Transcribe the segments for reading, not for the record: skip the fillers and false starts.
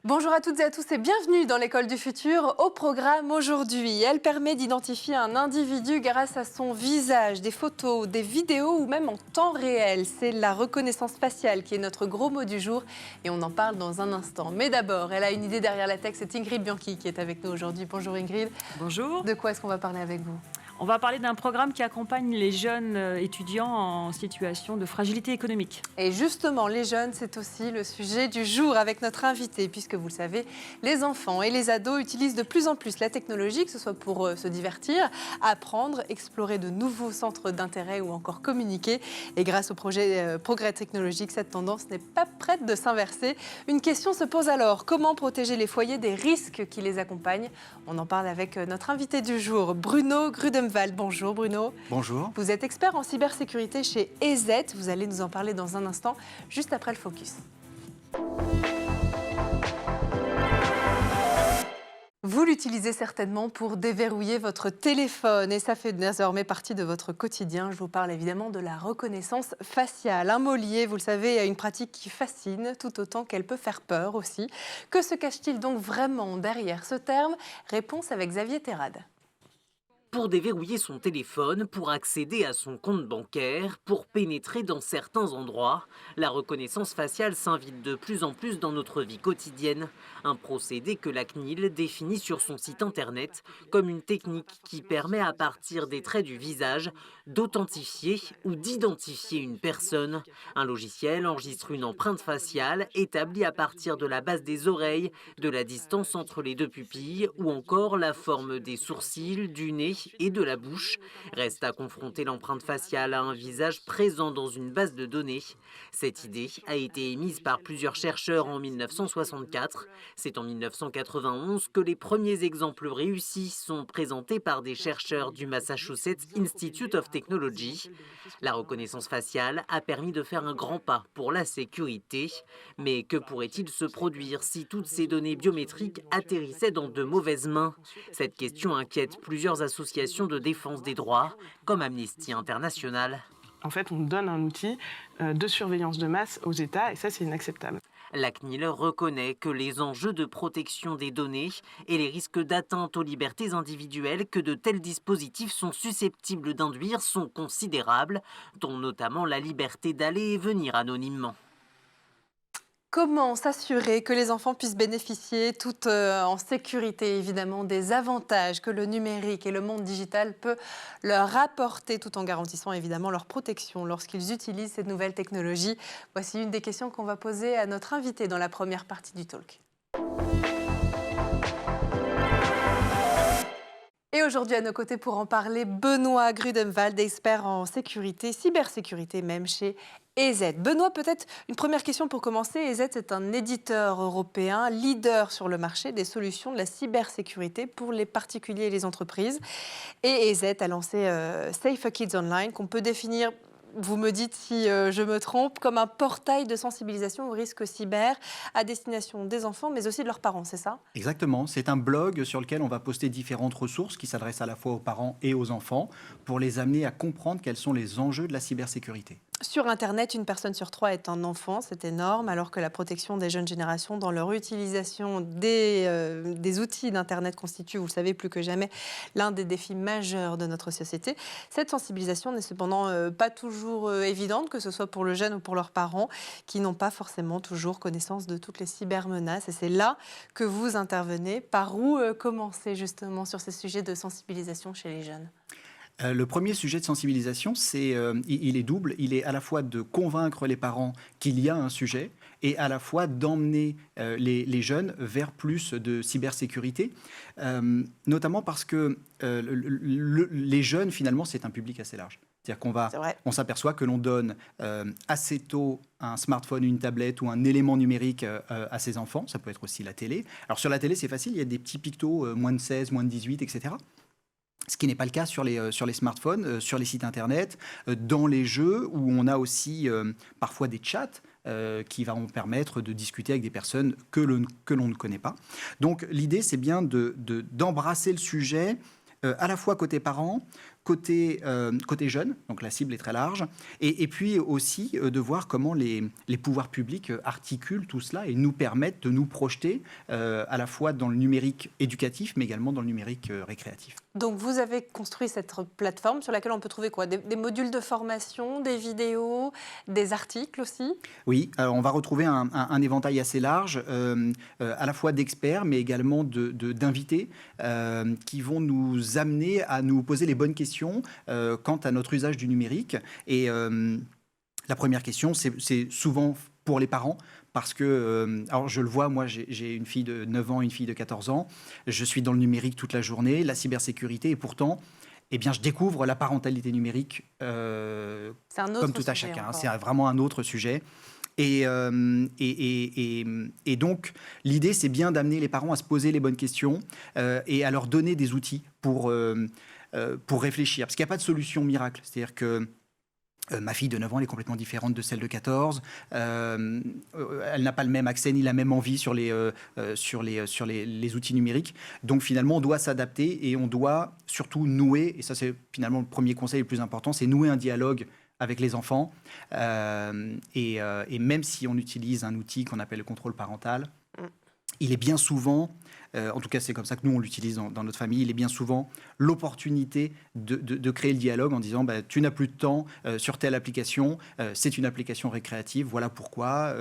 Bonjour à toutes et à tous et bienvenue dans l'école du futur. Au programme aujourd'hui, elle permet d'identifier un individu grâce à son visage, des photos, des vidéos ou même en temps réel. C'est la reconnaissance faciale qui est notre gros mot du jour et on en parle dans un instant. Mais d'abord, elle a une idée derrière la tech, c'est Ingrid Bianchi qui est avec nous aujourd'hui. Bonjour Ingrid. Bonjour. De quoi est-ce qu'on va parler avec vous ? On va parler d'un programme qui accompagne les jeunes étudiants en situation de fragilité économique. Et justement, les jeunes, c'est aussi le sujet du jour avec notre invité, puisque vous le savez, les enfants et les ados utilisent de plus en plus la technologie, que ce soit pour se divertir, apprendre, explorer de nouveaux centres d'intérêt ou encore communiquer. Et grâce au projet Progrès technologique, cette tendance n'est pas prête de s'inverser. Une question se pose alors, comment protéger les foyers des risques qui les accompagnent ? On en parle avec notre invité du jour, Bruno Grudemwald. Bonjour Bruno. Bonjour. Vous êtes expert en cybersécurité chez EZ. Vous allez nous en parler dans un instant, juste après le focus. Vous l'utilisez certainement pour déverrouiller votre téléphone et ça fait désormais partie de votre quotidien. Je vous parle évidemment de la reconnaissance faciale. Un mot lié, vous le savez, à une pratique qui fascine tout autant qu'elle peut faire peur aussi. Que se cache-t-il donc vraiment derrière ce terme ? Réponse avec Xavier Terrade. Pour déverrouiller son téléphone, pour accéder à son compte bancaire, pour pénétrer dans certains endroits, la reconnaissance faciale s'invite de plus en plus dans notre vie quotidienne. Un procédé que la CNIL définit sur son site internet comme une technique qui permet à partir des traits du visage d'authentifier ou d'identifier une personne. Un logiciel enregistre une empreinte faciale établie à partir de la base des oreilles, de la distance entre les deux pupilles ou encore la forme des sourcils, du nez et de la bouche. Reste à confronter l'empreinte faciale à un visage présent dans une base de données. Cette idée a été émise par plusieurs chercheurs en 1964. C'est en 1991 que les premiers exemples réussis sont présentés par des chercheurs du Massachusetts Institute of Technology. La reconnaissance faciale a permis de faire un grand pas pour la sécurité. Mais que pourrait-il se produire si toutes ces données biométriques atterrissaient dans de mauvaises mains ? Cette question inquiète plusieurs associations de défense des droits, comme Amnesty International. En fait, on donne un outil de surveillance de masse aux États et ça, c'est inacceptable. La CNIL reconnaît que les enjeux de protection des données et les risques d'atteinte aux libertés individuelles que de tels dispositifs sont susceptibles d'induire sont considérables, dont notamment la liberté d'aller et venir anonymement. Comment s'assurer que les enfants puissent bénéficier, tout en sécurité évidemment, des avantages que le numérique et le monde digital peut leur apporter, tout en garantissant évidemment leur protection lorsqu'ils utilisent ces nouvelles technologies ? Voici une des questions qu'on va poser à notre invité dans la première partie du talk. Et aujourd'hui, à nos côtés pour en parler, Benoît Grudemwald, expert en sécurité, cybersécurité même chez EZ. Benoît, peut-être une première question pour commencer. EZ, c'est un éditeur européen, leader sur le marché des solutions de la cybersécurité pour les particuliers et les entreprises. Et EZ a lancé Safer Kids Online, qu'on peut définir, vous me dites si je me trompe, comme un portail de sensibilisation aux risques cyber à destination des enfants, mais aussi de leurs parents, c'est ça ? Exactement, c'est un blog sur lequel on va poster différentes ressources qui s'adressent à la fois aux parents et aux enfants pour les amener à comprendre quels sont les enjeux de la cybersécurité. Sur Internet, une personne sur 3 est un enfant, c'est énorme, alors que la protection des jeunes générations dans leur utilisation des outils d'Internet constitue, vous le savez plus que jamais, l'un des défis majeurs de notre société. Cette sensibilisation n'est cependant pas toujours évidente, que ce soit pour le jeune ou pour leurs parents, qui n'ont pas forcément toujours connaissance de toutes les cybermenaces. Et c'est là que vous intervenez. Par où commencer justement sur ces sujets de sensibilisation chez les jeunes ? Le premier sujet de sensibilisation, il est double. Il est à la fois de convaincre les parents qu'il y a un sujet et à la fois d'emmener les jeunes vers plus de cybersécurité, notamment parce que les jeunes, finalement, c'est un public assez large. C'est-à-dire on s'aperçoit que l'on donne assez tôt un smartphone, une tablette ou un élément numérique à ses enfants. Ça peut être aussi la télé. Alors sur la télé, c'est facile, il y a des petits pictos, moins de 16, moins de 18, etc. Ce qui n'est pas le cas sur les smartphones, sur les sites internet, dans les jeux où on a aussi parfois des chats qui vont permettre de discuter avec des personnes que l'on ne connaît pas. Donc l'idée, c'est bien d'embrasser le sujet à la fois côté parents, côté jeune, donc la cible est très large, et puis aussi de voir comment les pouvoirs publics articulent tout cela et nous permettent de nous projeter à la fois dans le numérique éducatif, mais également dans le numérique récréatif. Donc vous avez construit cette plateforme sur laquelle on peut trouver quoi? Des modules de formation, des vidéos, des articles aussi? Oui, alors on va retrouver un éventail assez large, à la fois d'experts, mais également d'invités qui vont nous amener à nous poser les bonnes questions quant à notre usage du numérique. Et la première question, c'est souvent pour les parents. Parce que, alors je le vois, moi j'ai une fille de 9 ans, une fille de 14 ans, je suis dans le numérique toute la journée, la cybersécurité, et pourtant, eh bien, je découvre la parentalité numérique C'est un autre comme tout à sujet chacun. encore. C'est vraiment un autre sujet. Et donc, l'idée, c'est bien d'amener les parents à se poser les bonnes questions et à leur donner des outils pour réfléchir. Parce qu'il n'y a pas de solution miracle. C'est-à-dire que ma fille de 9 ans, elle est complètement différente de celle de 14. Elle n'a pas le même accès ni la même envie sur les outils numériques. Donc finalement, on doit s'adapter et on doit surtout nouer, et ça c'est finalement le premier conseil le plus important, c'est nouer un dialogue avec les enfants. Et même si on utilise un outil qu'on appelle le contrôle parental, il est bien souvent, en tout cas c'est comme ça que nous on l'utilise dans notre famille, il est bien souvent l'opportunité de créer le dialogue en disant tu n'as plus de temps sur telle application, c'est une application récréative, voilà pourquoi,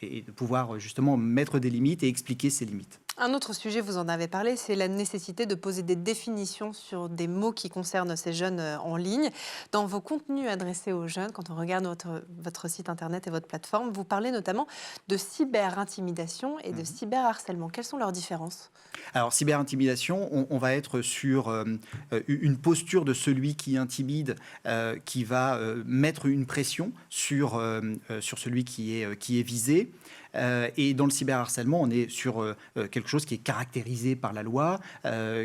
et de pouvoir justement mettre des limites et expliquer ces limites. Un autre sujet, vous en avez parlé, c'est la nécessité de poser des définitions sur des mots qui concernent ces jeunes en ligne. Dans vos contenus adressés aux jeunes, quand on regarde votre site internet et votre plateforme, vous parlez notamment de cyber-intimidation et de cyber-harcèlement. Quelles sont leurs différences? Alors, cyber-intimidation, on va être sur une posture de celui qui intimide, qui va mettre une pression sur celui qui est visé. Et dans le cyberharcèlement, on est sur quelque chose qui est caractérisé par la loi,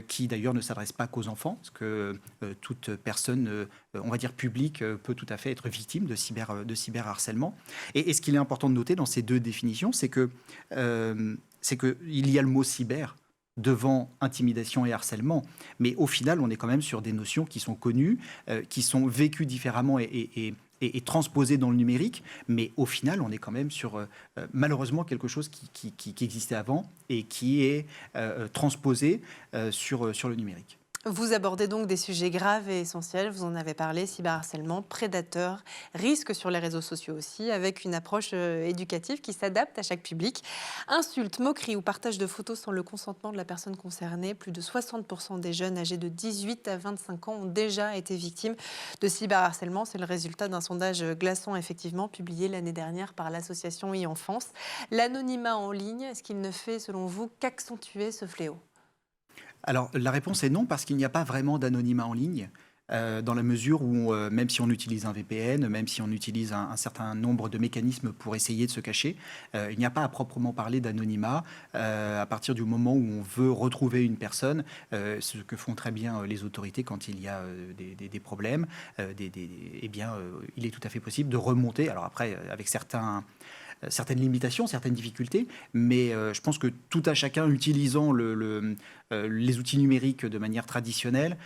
qui d'ailleurs ne s'adresse pas qu'aux enfants, parce que toute personne, on va dire publique, peut tout à fait être victime de cyberharcèlement. Et ce qu'il est important de noter dans ces deux définitions, c'est qu'il y a le mot cyber devant intimidation et harcèlement, mais au final, on est quand même sur des notions qui sont connues, qui sont vécues différemment et transposé dans le numérique, mais au final, on est quand même sur, malheureusement, quelque chose qui existait avant et qui est transposé sur le numérique. Vous abordez donc des sujets graves et essentiels, vous en avez parlé, cyberharcèlement, prédateurs, risques sur les réseaux sociaux aussi, avec une approche éducative qui s'adapte à chaque public. Insultes, moqueries ou partage de photos sans le consentement de la personne concernée, plus de 60% des jeunes âgés de 18 à 25 ans ont déjà été victimes de cyberharcèlement. C'est le résultat d'un sondage glaçant, effectivement, publié l'année dernière par l'association e-Enfance. L'anonymat en ligne, est-ce qu'il ne fait, selon vous, qu'accentuer ce fléau ? Alors, la réponse est non, parce qu'il n'y a pas vraiment d'anonymat en ligne, dans la mesure où, même si on utilise un VPN, même si on utilise un certain nombre de mécanismes pour essayer de se cacher, il n'y a pas à proprement parler d'anonymat. À partir du moment où on veut retrouver une personne, ce que font très bien les autorités quand il y a des problèmes, eh bien, il est tout à fait possible de remonter, alors après, avec certaines limitations, certaines difficultés, mais je pense que tout à chacun, utilisant les outils numériques de manière traditionnelle,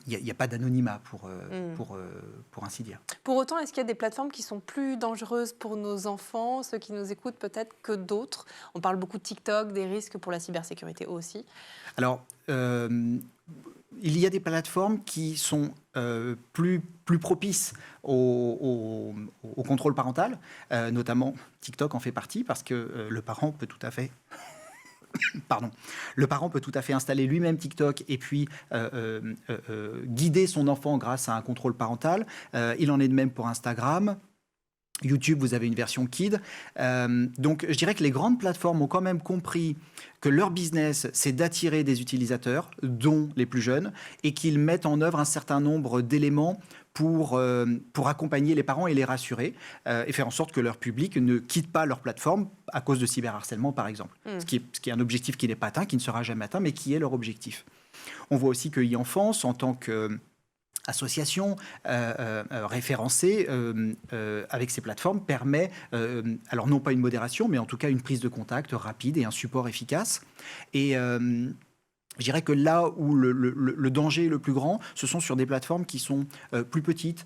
il n'y a pas d'anonymat pour ainsi dire. Pour autant, est-ce qu'il y a des plateformes qui sont plus dangereuses pour nos enfants, ceux qui nous écoutent peut-être, que d'autres? On parle beaucoup de TikTok, des risques pour la cybersécurité aussi. Alors, il y a des plateformes qui sont plus propices au contrôle parental, notamment TikTok en fait partie, parce que le parent peut tout à fait... Le parent peut tout à fait installer lui-même TikTok et puis guider son enfant grâce à un contrôle parental. Il en est de même pour Instagram. YouTube, vous avez une version Kid. Donc, je dirais que les grandes plateformes ont quand même compris que leur business, c'est d'attirer des utilisateurs, dont les plus jeunes, et qu'ils mettent en œuvre un certain nombre d'éléments pour accompagner les parents et les rassurer, et faire en sorte que leur public ne quitte pas leur plateforme à cause de cyberharcèlement, par exemple. Ce qui est un objectif qui n'est pas atteint, qui ne sera jamais atteint, mais qui est leur objectif. On voit aussi que e-Enfance, en tant que association référencée avec ces plateformes, permet, alors non pas une modération, mais en tout cas une prise de contact rapide et un support efficace. Et Je dirais que là où le danger est le plus grand, ce sont sur des plateformes qui sont plus petites,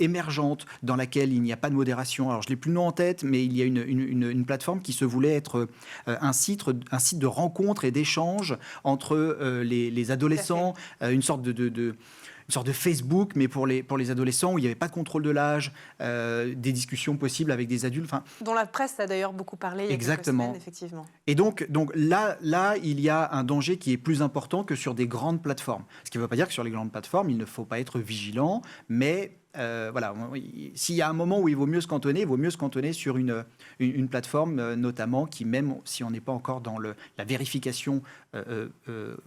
émergentes, dans laquelle il n'y a pas de modération. Alors, je n'ai plus le nom en tête, mais il y a une plateforme qui se voulait être un site de rencontre et d'échange entre les adolescents, une sorte une sorte de Facebook, mais pour les adolescents, où il n'y avait pas de contrôle de l'âge, des discussions possibles avec des adultes. Enfin, Dont la presse a d'ailleurs beaucoup parlé il y a quelques semaines, effectivement. Et donc là, il y a un danger qui est plus important que sur des grandes plateformes. Ce qui ne veut pas dire que sur les grandes plateformes, il ne faut pas être vigilant, mais voilà, s'il y a un moment où il vaut mieux se cantonner sur une plateforme, notamment, qui, même si on n'est pas encore dans la vérification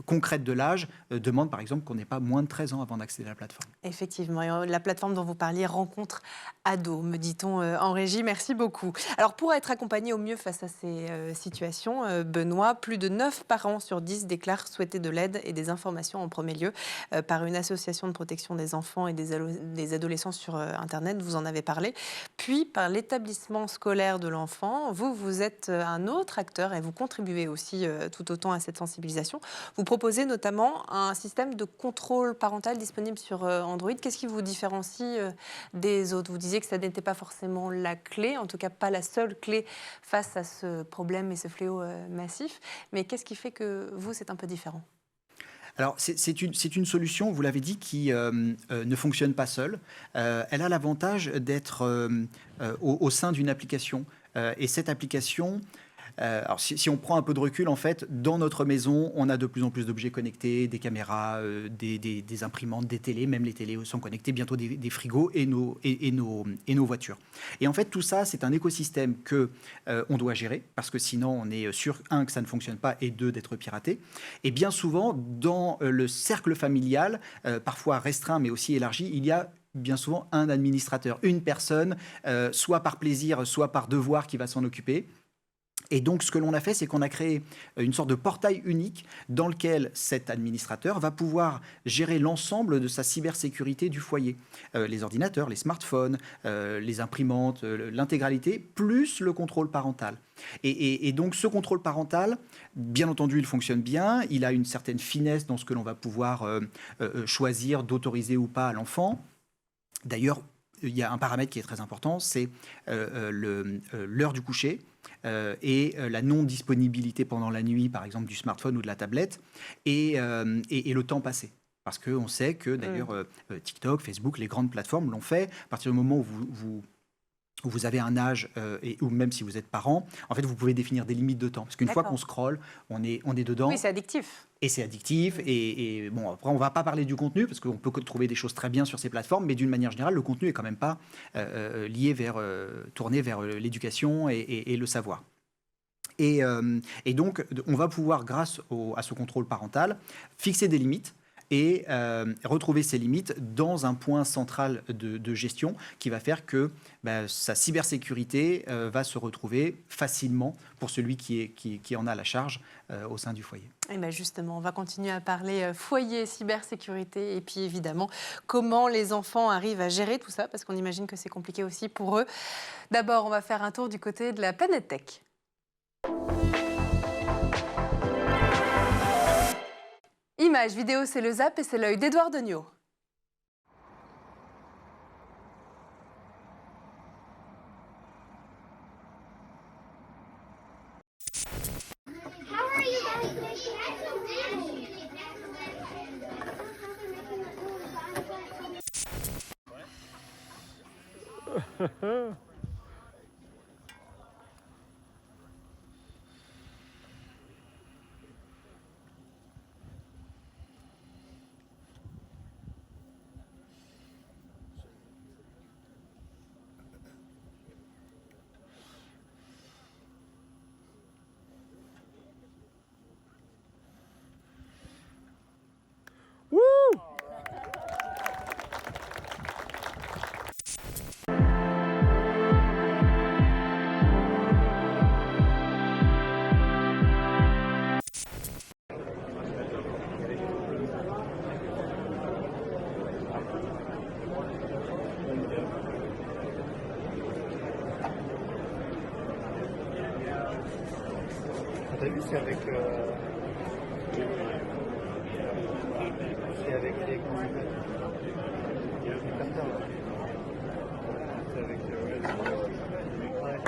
concrète de l'âge, demande par exemple qu'on n'ait pas moins de 13 ans avant d'accéder à la plateforme. Effectivement, et la plateforme dont vous parliez, Rencontre Ado, me dit-on en régie. Merci beaucoup. Alors, pour être accompagné au mieux face à ces situations, Benoît, plus de 9 parents sur 10 déclarent souhaiter de l'aide et des informations en premier lieu par une association de protection des enfants et des adolescents sur Internet, vous en avez parlé, puis par l'établissement scolaire de l'enfant. Vous êtes un autre acteur et vous contribuez aussi tout autant à cette sensibilisation. Vous proposez notamment un système de contrôle parental disponible sur Android. Qu'est-ce qui vous différencie des autres? Vous disiez que ça n'était pas forcément la clé, en tout cas pas la seule clé face à ce problème et ce fléau massif. Mais qu'est-ce qui fait que vous, c'est un peu différent? Alors, c'est une solution, vous l'avez dit, qui ne fonctionne pas seule. Elle a l'avantage d'être au sein d'une application. Et cette application... alors, si on prend un peu de recul, en fait, dans notre maison, on a de plus en plus d'objets connectés, des caméras, des imprimantes, des télés, même les télés sont connectées, bientôt des frigos et nos voitures. Et en fait, tout ça, c'est un écosystème qu'on doit gérer, parce que sinon, on est sûr, un, que ça ne fonctionne pas, et deux, d'être piraté. Et bien souvent, dans le cercle familial, parfois restreint, mais aussi élargi, il y a bien souvent un administrateur, une personne, soit par plaisir, soit par devoir, qui va s'en occuper. Et donc, ce que l'on a fait, c'est qu'on a créé une sorte de portail unique dans lequel cet administrateur va pouvoir gérer l'ensemble de sa cybersécurité du foyer. Les ordinateurs, les smartphones, les imprimantes, l'intégralité, plus le contrôle parental. Et donc, ce contrôle parental, bien entendu, il fonctionne bien. Il a une certaine finesse dans ce que l'on va pouvoir choisir d'autoriser ou pas à l'enfant. D'ailleurs, il y a un paramètre qui est très important, c'est l'heure du coucher. Et la non-disponibilité pendant la nuit, par exemple, du smartphone ou de la tablette, et le temps passé. Parce qu'on sait que, d'ailleurs, TikTok, Facebook, les grandes plateformes l'ont fait. À partir du moment où vous avez un âge, ou même si vous êtes parent, en fait, vous pouvez définir des limites de temps. Parce qu'une fois qu'on scrolle, on est dedans. Oui, c'est addictif. Et c'est addictif. Et bon, après, on ne va pas parler du contenu, parce qu'on peut trouver des choses très bien sur ces plateformes, mais d'une manière générale, le contenu n'est quand même pas tourné vers l'éducation et le savoir. Et donc, on va pouvoir, grâce à ce contrôle parental, fixer des limites et retrouver ces limites dans un point central de gestion qui va faire que sa cybersécurité va se retrouver facilement pour celui qui en a la charge au sein du foyer. Et bien justement, on va continuer à parler foyer, cybersécurité et puis évidemment comment les enfants arrivent à gérer tout ça, parce qu'on imagine que c'est compliqué aussi pour eux. D'abord, on va faire un tour du côté de la planète tech. Image, vidéo, c'est le Zap et c'est l'œil d'Edouard Degnaud. T'as vu, c'est avec C'est avec les carters, là. C'est avec ouais.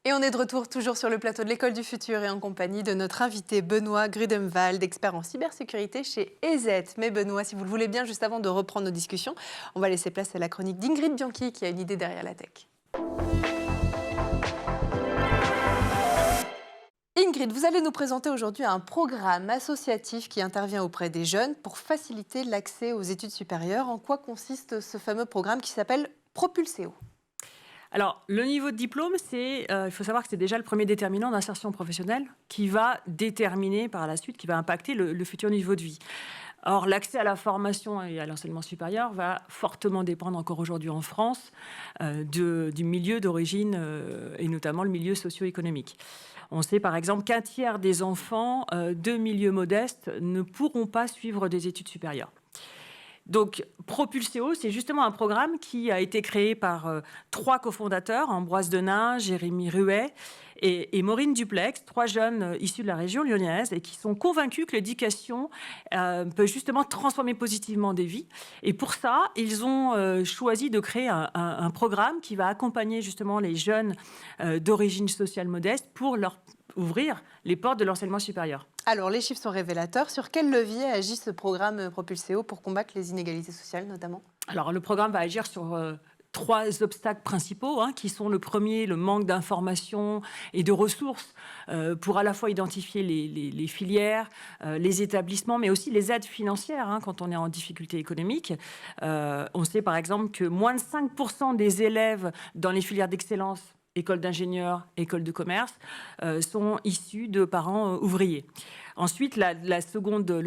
Et on est de retour toujours sur le plateau de l'École du Futur et en compagnie de notre invité Benoît Grudemwald, expert en cybersécurité chez EZ. Mais Benoît, si vous le voulez bien, juste avant de reprendre nos discussions, on va laisser place à la chronique d'Ingrid Bianchi qui a une idée derrière la tech. Ingrid, vous allez nous présenter aujourd'hui un programme associatif qui intervient auprès des jeunes pour faciliter l'accès aux études supérieures. En quoi consiste ce fameux programme qui s'appelle Propulseo ? Alors, le niveau de diplôme, il faut savoir que c'est déjà le premier déterminant d'insertion professionnelle qui va déterminer par la suite, qui va impacter le futur niveau de vie. Or, l'accès à la formation et à l'enseignement supérieur va fortement dépendre encore aujourd'hui en France du milieu d'origine et notamment le milieu socio-économique. On sait par exemple qu'un tiers des enfants de milieux modestes ne pourront pas suivre des études supérieures. Donc, Propulseo, c'est justement un programme qui a été créé par 3 cofondateurs, Ambroise Denain, Jérémy Ruet et Maureen Duplex, 3 jeunes issus de la région lyonnaise et qui sont convaincus que l'éducation peut justement transformer positivement des vies. Et pour ça, ils ont choisi de créer un programme qui va accompagner justement les jeunes d'origine sociale modeste pour leur ouvrir les portes de l'enseignement supérieur. Alors, les chiffres sont révélateurs. Sur quel levier agit ce programme Propulseo pour combattre les inégalités sociales notamment ? Alors, le programme va agir sur 3 obstacles principaux, qui sont le premier, le manque d'informations et de ressources pour à la fois identifier les filières, les établissements, mais aussi les aides financières quand on est en difficulté économique. On sait par exemple que moins de 5% des élèves dans les filières d'excellence, école d'ingénieurs, école de commerce, sont issus de parents ouvriers. Ensuite, le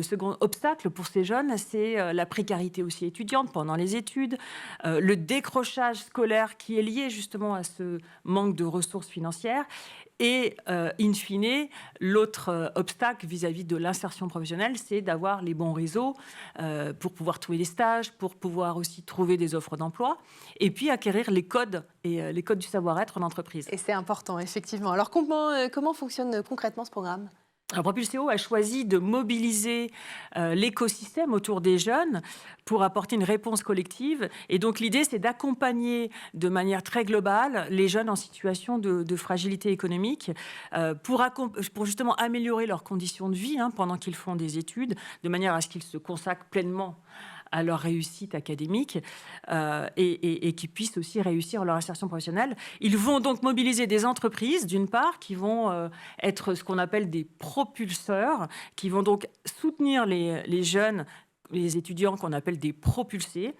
second obstacle pour ces jeunes, c'est la précarité aussi étudiante pendant les études, le décrochage scolaire qui est lié justement à ce manque de ressources financières. Et, in fine, l'autre obstacle vis-à-vis de l'insertion professionnelle, c'est d'avoir les bons réseaux pour pouvoir trouver des stages, pour pouvoir aussi trouver des offres d'emploi, et puis acquérir les codes du savoir-être en entreprise. Et c'est important, effectivement. Alors, comment fonctionne concrètement ce programme ? Alors, Propulseo a choisi de mobiliser l'écosystème autour des jeunes pour apporter une réponse collective. Et donc, l'idée, c'est d'accompagner de manière très globale les jeunes en situation de fragilité économique pour justement améliorer leurs conditions de vie pendant qu'ils font des études, de manière à ce qu'ils se consacrent pleinement à leur réussite académique et qui puissent aussi réussir leur insertion professionnelle. Ils vont donc mobiliser des entreprises, d'une part, qui vont être ce qu'on appelle des propulseurs, qui vont donc soutenir les jeunes, les étudiants qu'on appelle des propulsés.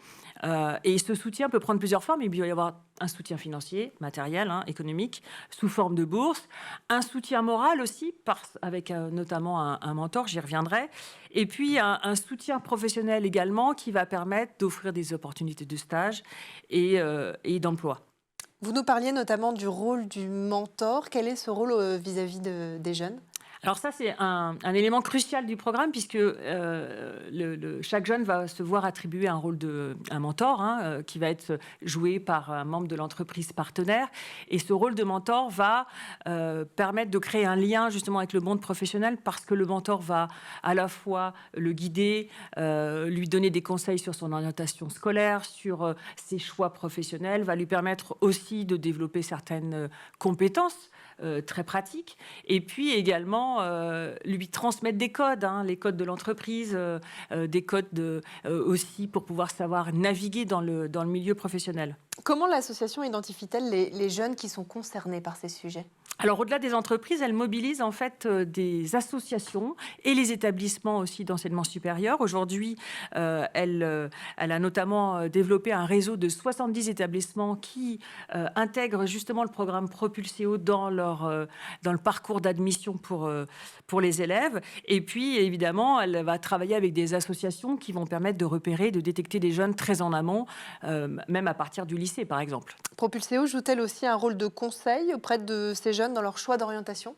Et ce soutien peut prendre plusieurs formes. Il va y avoir un soutien financier, matériel, économique, sous forme de bourse, un soutien moral aussi, avec notamment un mentor, j'y reviendrai, et puis un soutien professionnel également qui va permettre d'offrir des opportunités de stage et d'emploi. Vous nous parliez notamment du rôle du mentor. Quel est ce rôle vis-à-vis des jeunes ? Alors ça, c'est un élément crucial du programme puisque chaque jeune va se voir attribuer un rôle un mentor qui va être joué par un membre de l'entreprise partenaire. Et ce rôle de mentor va permettre de créer un lien justement avec le monde professionnel parce que le mentor va à la fois le guider, lui donner des conseils sur son orientation scolaire, sur ses choix professionnels, va lui permettre aussi de développer certaines compétences très pratiques et puis également évidemment lui transmettre des codes, hein, les codes de l'entreprise, des codes aussi pour pouvoir savoir naviguer dans le milieu professionnel. Comment l'association identifie-t-elle les jeunes qui sont concernés par ces sujets ? Alors, au-delà des entreprises, elle mobilise en fait des associations et les établissements aussi d'enseignement supérieur. Aujourd'hui, elle a notamment développé un réseau de 70 établissements qui intègrent justement le programme Propulseo dans le parcours d'admission pour les élèves. Et puis, évidemment, elle va travailler avec des associations qui vont permettre de repérer, de détecter des jeunes très en amont, même à partir du lycée, par exemple. Propulseo joue-t-elle aussi un rôle de conseil auprès de ces jeunes dans leur choix d'orientation ?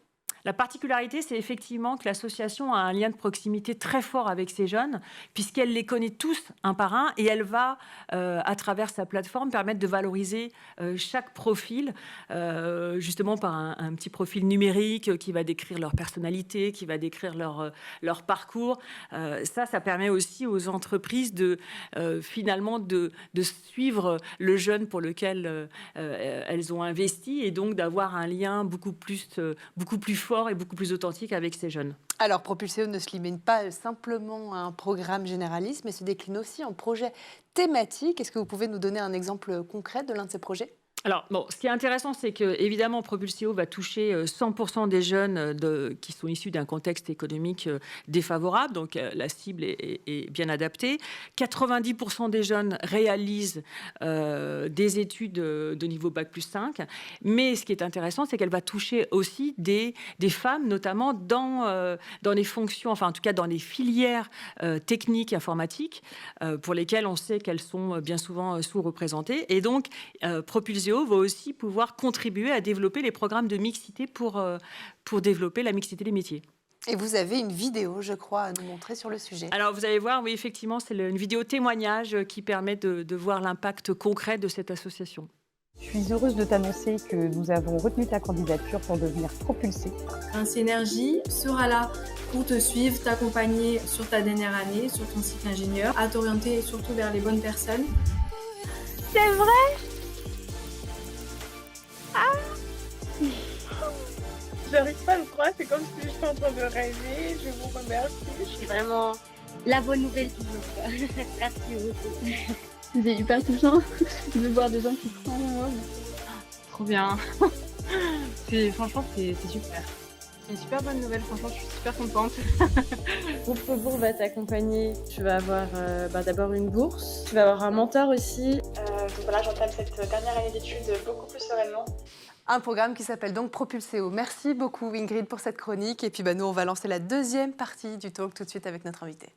La particularité, c'est effectivement que l'association a un lien de proximité très fort avec ces jeunes, puisqu'elle les connaît tous un par un, et elle va, à travers sa plateforme, permettre de valoriser chaque profil, justement par un petit profil numérique qui va décrire leur personnalité, qui va décrire leur parcours. Ça permet aussi aux entreprises finalement de suivre le jeune pour lequel elles ont investi, et donc d'avoir un lien beaucoup plus fort et beaucoup plus authentique avec ces jeunes. Alors, Propulseo ne se limite pas simplement à un programme généraliste, mais se décline aussi en projets thématiques. Est-ce que vous pouvez nous donner un exemple concret de l'un de ces projets ? Alors, ce qui est intéressant, c'est que évidemment, Propulseo va toucher 100% des jeunes qui sont issus d'un contexte économique défavorable, donc la cible est bien adaptée. 90% des jeunes réalisent des études de niveau Bac+5, mais ce qui est intéressant, c'est qu'elle va toucher aussi des femmes, notamment dans les fonctions, enfin en tout cas dans les filières techniques informatiques, pour lesquelles on sait qu'elles sont bien souvent sous-représentées. Et donc, Propulseo va aussi pouvoir contribuer à développer les programmes de mixité pour développer la mixité des métiers. Et vous avez une vidéo, je crois, à nous montrer sur le sujet. Alors, vous allez voir, oui, effectivement, c'est une vidéo témoignage qui permet de voir l'impact concret de cette association. Je suis heureuse de t'annoncer que nous avons retenu ta candidature pour devenir propulsée. Synergie sera là pour te suivre, t'accompagner sur ta dernière année, sur ton cycle ingénieur, à t'orienter surtout vers les bonnes personnes. C'est vrai ? J'arrive pas à le croire, c'est comme si j'étais en train de rêver. Je vous remercie. C'est vraiment la bonne nouvelle du jour. Merci beaucoup. C'est hyper touchant de voir des gens qui croient en moi. Trop bien. Franchement, c'est super. C'est une super bonne nouvelle, franchement, je suis super contente. Groupe Faubourg va t'accompagner. Tu vas avoir d'abord une bourse, tu vas avoir un mentor aussi. Donc voilà, j'entame cette dernière année d'études beaucoup plus sereinement. Un programme qui s'appelle donc Propulseo. Merci beaucoup Ingrid pour cette chronique. Et puis nous, on va lancer la deuxième partie du talk tout de suite avec notre invité.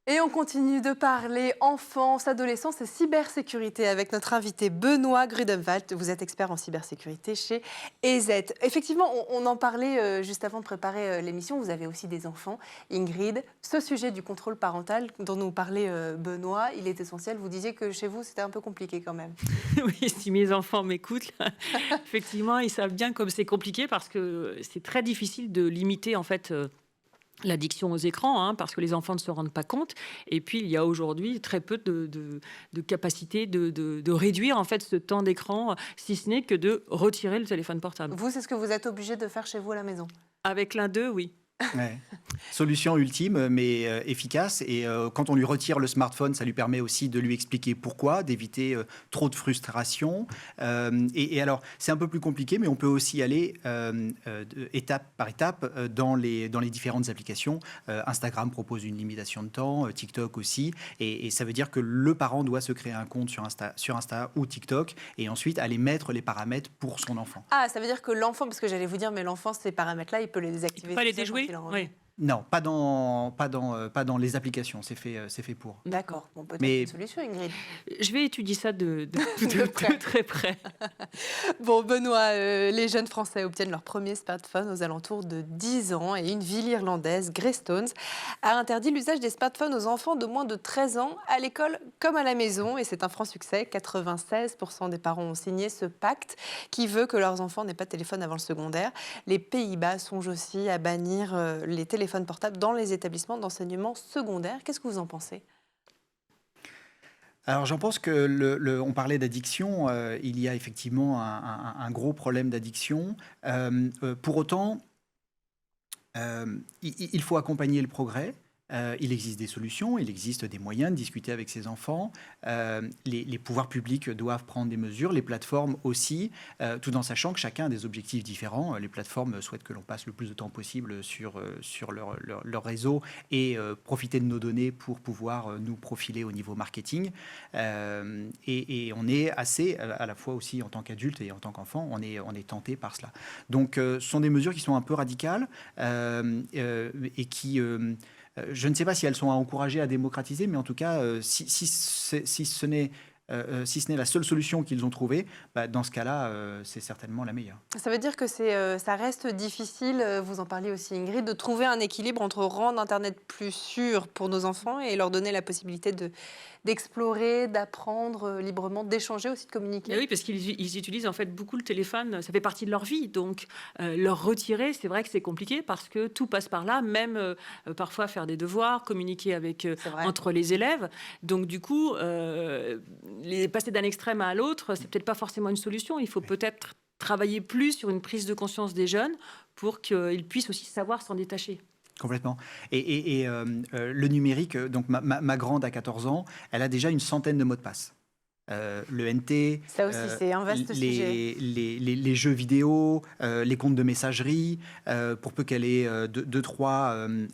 Et on continue de parler enfance, adolescence et cybersécurité avec notre invité Benoît Grudemwald. Vous êtes expert en cybersécurité chez EZ. Effectivement, on en parlait juste avant de préparer l'émission. Vous avez aussi des enfants. Ingrid, ce sujet du contrôle parental dont nous parlait Benoît, il est essentiel. Vous disiez que chez vous, c'était un peu compliqué quand même. Oui, si mes enfants m'écoutent, effectivement, ils savent bien comme c'est compliqué parce que c'est très difficile de limiter en fait l'addiction aux écrans, parce que les enfants ne se rendent pas compte. Et puis, il y a aujourd'hui très peu de capacité de réduire en fait ce temps d'écran, si ce n'est que de retirer le téléphone portable. Vous, c'est ce que vous êtes obligé de faire chez vous à la maison ? Avec l'un d'eux, oui. Ouais. Solution ultime, mais efficace. Et quand on lui retire le smartphone, ça lui permet aussi de lui expliquer pourquoi, d'éviter trop de frustration. Et alors, c'est un peu plus compliqué, mais on peut aussi aller étape par étape dans les différentes applications. Instagram propose une limitation de temps, TikTok aussi. Et ça veut dire que le parent doit se créer un compte sur Insta ou TikTok et ensuite aller mettre les paramètres pour son enfant. Ah, ça veut dire que l'enfant, parce que j'allais vous dire, mais l'enfant, ces paramètres-là, il peut les désactiver. Il peut pas les déjouer. Oui. Non, pas dans les applications, c'est fait pour. D'accord, bon, peut-être une solution, Ingrid. Je vais étudier ça de très près. Bon, Benoît, les jeunes Français obtiennent leur premier smartphone aux alentours de 10 ans et une ville irlandaise, Greystones, a interdit l'usage des smartphones aux enfants de moins de 13 ans à l'école comme à la maison. Et c'est un franc succès, 96% des parents ont signé ce pacte qui veut que leurs enfants n'aient pas de téléphone avant le secondaire. Les Pays-Bas songent aussi à bannir les téléphones portables dans les établissements d'enseignement secondaire. Qu'est-ce que vous en pensez ? Alors j'en pense que on parlait d'addiction, il y a effectivement un gros problème d'addiction. Pour autant, il faut accompagner le progrès. Il existe des solutions, il existe des moyens de discuter avec ses enfants. Les pouvoirs publics doivent prendre des mesures, les plateformes aussi, tout en sachant que chacun a des objectifs différents. Les plateformes souhaitent que l'on passe le plus de temps possible sur leur réseau et profiter de nos données pour pouvoir nous profiler au niveau marketing. Et on est assez, à la fois aussi en tant qu'adulte et en tant qu'enfant, on est tenté par cela. Donc ce sont des mesures qui sont un peu radicales et qui... je ne sais pas si elles sont à encourager, à démocratiser, mais en tout cas, si ce n'est la seule solution qu'ils ont trouvée, dans ce cas-là, c'est certainement la meilleure. Ça veut dire que ça reste difficile, vous en parliez aussi Ingrid, de trouver un équilibre entre rendre Internet plus sûr pour nos enfants et leur donner la possibilité d'explorer, d'apprendre librement, d'échanger aussi, de communiquer. Et oui, parce qu'ils utilisent en fait beaucoup le téléphone, ça fait partie de leur vie. Donc, leur retirer, c'est vrai que c'est compliqué parce que tout passe par là, même parfois faire des devoirs, communiquer avec, entre les élèves. Donc, du coup, passer d'un extrême à l'autre, c'est peut-être pas forcément une solution. Il faut peut-être travailler plus sur une prise de conscience des jeunes pour qu'ils puissent aussi savoir s'en détacher. Complètement. Et le numérique, donc ma grande à 14 ans, elle a déjà une centaine de mots de passe. Le NT, ça aussi, c'est un vaste sujet. Les jeux vidéo, les comptes de messagerie, pour peu qu'elle ait 2-3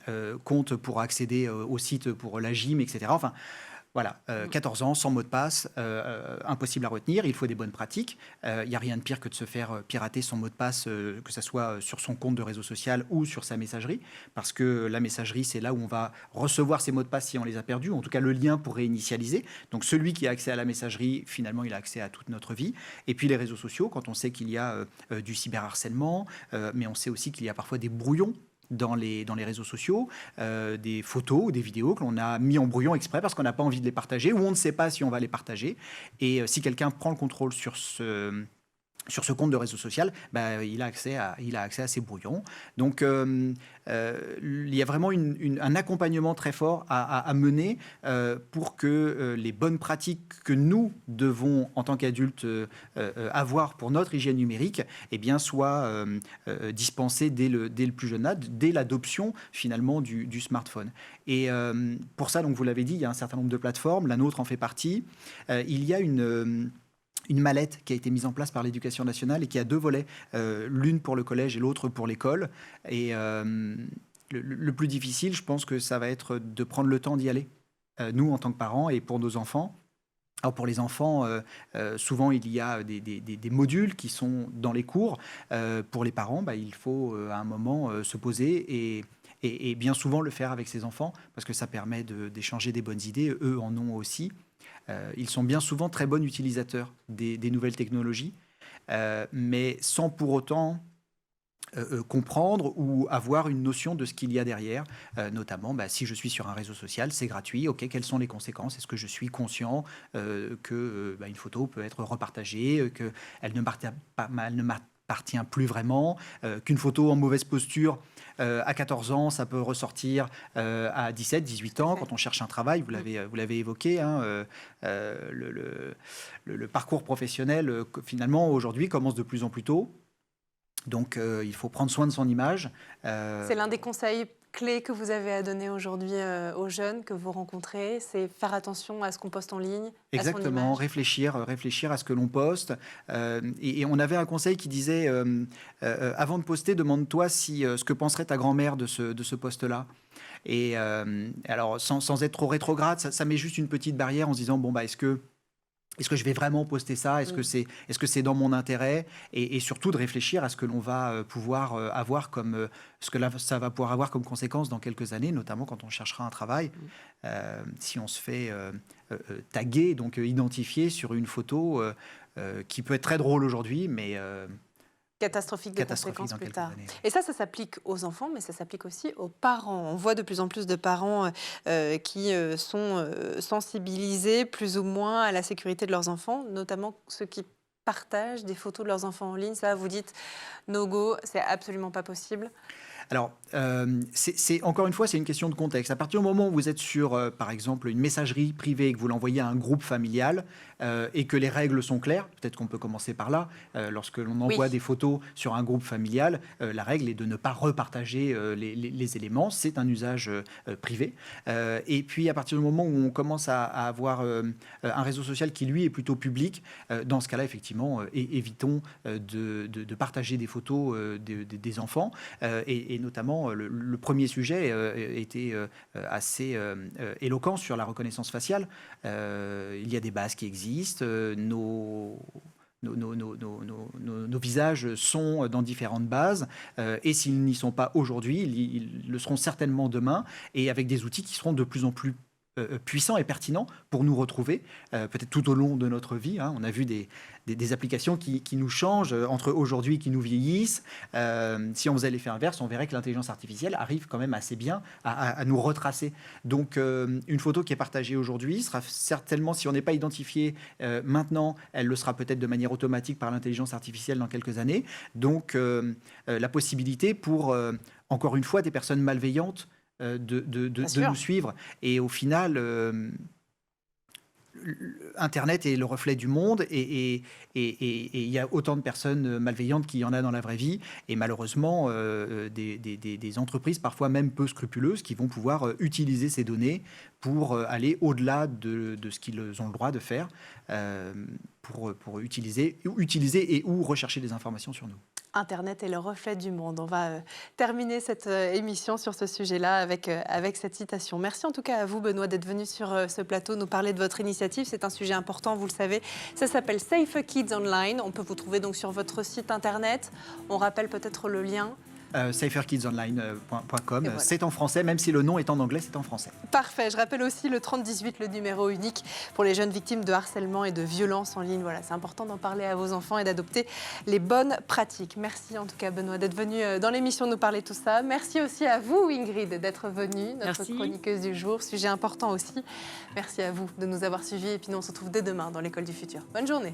comptes pour accéder au site pour la gym, etc. Enfin, voilà, 14 ans, sans mot de passe, impossible à retenir, il faut des bonnes pratiques. Il n'y a rien de pire que de se faire pirater son mot de passe, que ce soit sur son compte de réseau social ou sur sa messagerie, parce que la messagerie, c'est là où on va recevoir ses mots de passe si on les a perdus, en tout cas le lien pour réinitialiser. Donc celui qui a accès à la messagerie, finalement, il a accès à toute notre vie. Et puis les réseaux sociaux, quand on sait qu'il y a du cyberharcèlement, mais on sait aussi qu'il y a parfois des brouillons dans les réseaux sociaux, des photos ou des vidéos que l'on a mis en brouillon exprès parce qu'on n'a pas envie de les partager ou on ne sait pas si on va les partager. Et si quelqu'un prend le contrôle sur ce compte de réseau social, il a accès à ces brouillons. Donc, il y a vraiment un accompagnement très fort à mener pour que les bonnes pratiques que nous devons, en tant qu'adultes, avoir pour notre hygiène numérique, soient dispensées dès le plus jeune âge, dès l'adoption, finalement, du smartphone. Et pour ça, donc, vous l'avez dit, il y a un certain nombre de plateformes, la nôtre en fait partie. Il y a une mallette qui a été mise en place par l'Éducation nationale et qui a 2 volets, l'une pour le collège et l'autre pour l'école. Et le plus difficile, je pense que ça va être de prendre le temps d'y aller, nous en tant que parents et pour nos enfants. Alors pour les enfants, souvent il y a des modules qui sont dans les cours. Pour les parents, il faut à un moment se poser et bien souvent le faire avec ses enfants parce que ça permet d'échanger des bonnes idées. Eux en ont aussi. Ils sont bien souvent très bons utilisateurs des nouvelles technologies, mais sans pour autant comprendre ou avoir une notion de ce qu'il y a derrière. Notamment, si je suis sur un réseau social, c'est gratuit, ok, quelles sont les conséquences? Est-ce que je suis conscient qu'une photo peut être repartagée, qu'elle ne m'appartient plus vraiment, qu'une photo en mauvaise posture à 14 ans, ça peut ressortir à 17, 18 ans, quand on cherche un travail, vous l'avez évoqué, le parcours professionnel, finalement, aujourd'hui, commence de plus en plus tôt. Donc, il faut prendre soin de son image. C'est l'un des conseils clés que vous avez à donner aujourd'hui aux jeunes que vous rencontrez, c'est faire attention à ce qu'on poste en ligne. Exactement, réfléchir à ce que l'on poste. Et on avait un conseil qui disait, avant de poster, demande-toi ce que penserait ta grand-mère de ce post-là. Et alors, sans être trop rétrograde, ça met juste une petite barrière en se disant, est-ce que je vais vraiment poster ça? Est-ce que c'est dans mon intérêt? Et surtout de réfléchir à ce que l'on va pouvoir avoir comme ce que ça va pouvoir avoir comme conséquence dans quelques années, notamment quand on cherchera un travail. Si on se fait taguer, donc identifier sur une photo qui peut être très drôle aujourd'hui, mais catastrophique de conséquences plus tard. Et ça s'applique aux enfants, mais ça s'applique aussi aux parents. On voit de plus en plus de parents qui sont sensibilisés plus ou moins à la sécurité de leurs enfants, notamment ceux qui partagent des photos de leurs enfants en ligne. Ça, vous dites no go, c'est absolument pas possible. Alors, encore une fois, c'est une question de contexte. À partir du moment où vous êtes sur, par exemple, une messagerie privée et que vous l'envoyez à un groupe familial et que les règles sont claires, peut-être qu'on peut commencer par là. Lorsque l'on envoie des photos sur un groupe familial, la règle est de ne pas repartager les éléments. C'est un usage privé. Et puis, à partir du moment où on commence à avoir un réseau social qui, lui, est plutôt public, dans ce cas-là, effectivement, évitons de partager des photos des enfants. Et notamment, le premier sujet était assez éloquent sur la reconnaissance faciale. Il y a des bases qui existent. Nos visages sont dans différentes bases et s'ils n'y sont pas aujourd'hui, ils le seront certainement demain et avec des outils qui seront de plus en plus puissants et pertinents pour nous retrouver, peut-être tout au long de notre vie. On a vu des applications qui nous changent entre aujourd'hui et qui nous vieillissent. Si on faisait l'effet inverse, on verrait que l'intelligence artificielle arrive quand même assez bien à nous retracer. Donc, une photo qui est partagée aujourd'hui sera certainement, si on n'est pas identifié maintenant, elle le sera peut-être de manière automatique par l'intelligence artificielle dans quelques années. Donc, la possibilité pour, encore une fois, des personnes malveillantes de nous suivre. Et au final, Internet est le reflet du monde et il y a autant de personnes malveillantes qu'il y en a dans la vraie vie. Et malheureusement, des entreprises, parfois même peu scrupuleuses, qui vont pouvoir utiliser ces données pour aller au-delà de ce qu'ils ont le droit de faire, pour utiliser et ou rechercher des informations sur nous. Internet est le reflet du monde. On va terminer cette émission sur ce sujet-là avec cette citation. Merci en tout cas à vous, Benoît, d'être venu sur ce plateau nous parler de votre initiative. C'est un sujet important, vous le savez. Ça s'appelle Safer Kids Online. On peut vous trouver donc sur votre site internet. On rappelle peut-être le lien. saferkidsonline.com. Voilà. C'est en français, même si le nom est en anglais, c'est en français. Parfait. Je rappelle aussi le 3018, le numéro unique pour les jeunes victimes de harcèlement et de violence en ligne. Voilà, c'est important d'en parler à vos enfants et d'adopter les bonnes pratiques. Merci en tout cas, Benoît, d'être venu dans l'émission nous parler de tout ça. Merci aussi à vous, Ingrid, d'être venue, notre chroniqueuse du jour. Sujet important aussi. Merci à vous de nous avoir suivis. Et puis nous, on se retrouve dès demain dans l'École du Futur. Bonne journée.